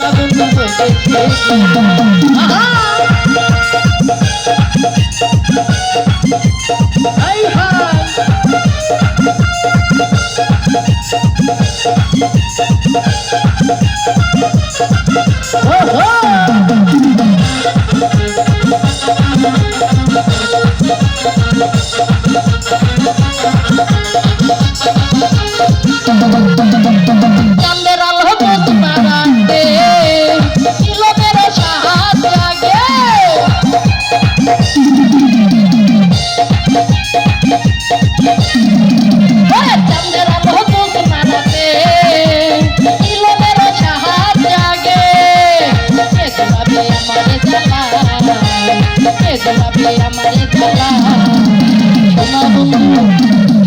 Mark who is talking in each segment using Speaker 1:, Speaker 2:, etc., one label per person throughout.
Speaker 1: বন্ধু বইতেছে high high চাঁদের আলো বুঝ মারাতে কিলোমের সাহায্য আগে চাঁদের আলো বুঝ মারাতে কিলোমের সাহায্য আগে এগুলাবে আমারে জ্বালা এগুলাবে আমারে জ্বালা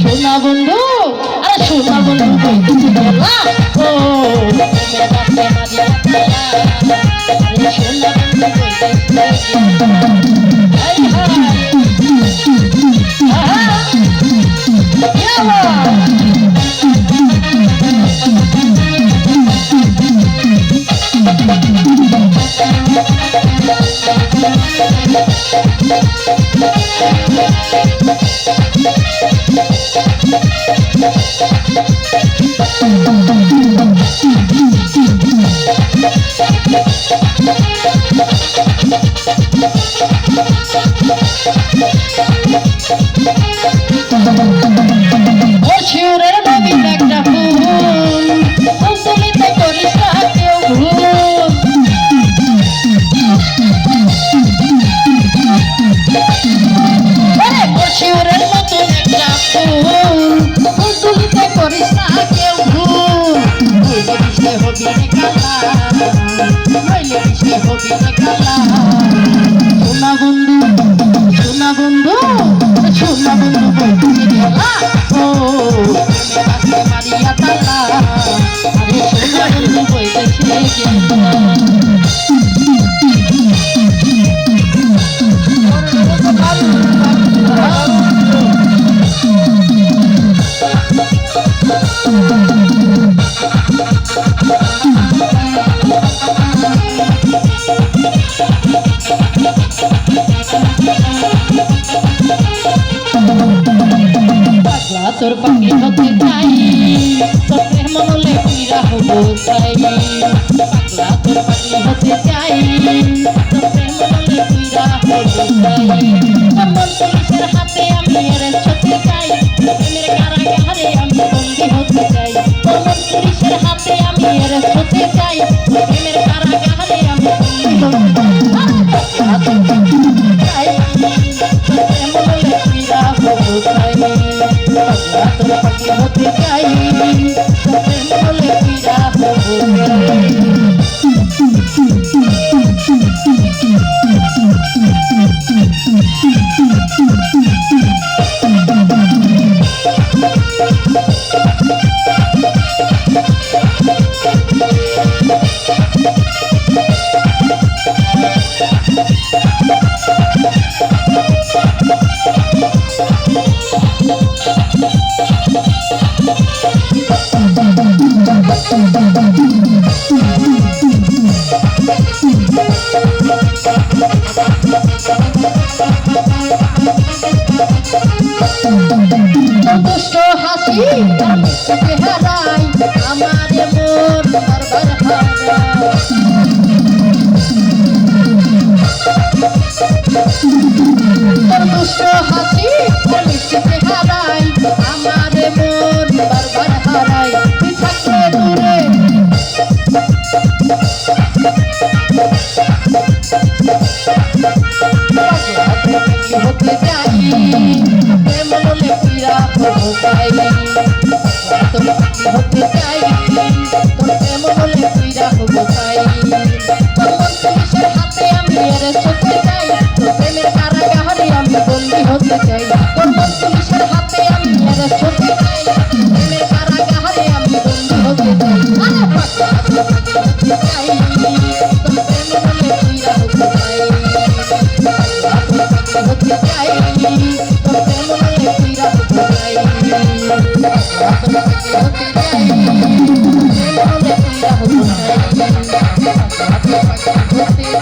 Speaker 1: সোনা বন্ধু আরে সোনা বন্ধু কইতেছি বলা ও তুমি রাতে মারিয়া তালা আরে সোনা বন্ধু কইতেছি হাই হাই আহা ইয়াবা শিউরের নবীন একটা ফুল তুলিতে করিস না কেউ ভুল শিউরের নতুন একটা ফুল তুলিতে করিস না কেউ ভুল নইলে বিষে হবি রে কালা নইলে বিষে হবি রে কালা সোনা বন্ধু সোনা বন্ধু সোনা বন্ধু বলছি বলা ও তুমি রাতে মারিয়া তালা আরে সোনা বন্ধু বলতেছে তোর পাখি হতে চাই তোর প্রেম মনে পীড়া হবো চাই পাগলা তোর পাখি হতে চাই তোর প্রেম মনে পীড়া হবো চাই মন পুলিশের হাতে আমি এর ছুটে চাই প্রেমের কারাগারে আমি বন্দী হতে চাই মন পুলিশের হাতে আমি এর ছুটে চাই প্রেমের কারাগারে আমি বন্দী হতে চাই তোর প্রেম মনে পীড়া হবো চাই তোর পাখি হতে চাই তোর বলে পীড়া হবো দুষ্ট হাসি চেহারাই আমারে মোর বারবার হারায় তোর দুষ্ট হাসি চেহারাই আমারে মোর বারবার হারায় তুই থাকলে দূরে হতে চাই প্রেম বলে পীড়া হবো চাই তোর পাখি হতে চাই তোর প্রেম বলে পীড়া হবো চাই তোর মন পুলিশের হাতে আমি এর ছুটতে চাই তোর প্রেমের কারাগারে আমি বন্দী হতে চাই তোর মন পুলিশের হাতে আমি এর ছুটতে চাই প্রেমের কারাগারে আমি বন্দী হতে চাই আরে পাগলা তোর পাখি হতে চাই তোর প্রেম বলে পীড়া হবো চাই হতে চাই তোর প্রেম বলে পীড়া হবো চাই হতে চাই মনে তুইরা হতে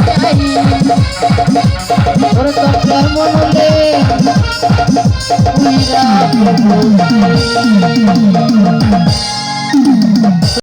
Speaker 1: চাই ওরে তোর প্রেম মনলে তুইরা হতে চাই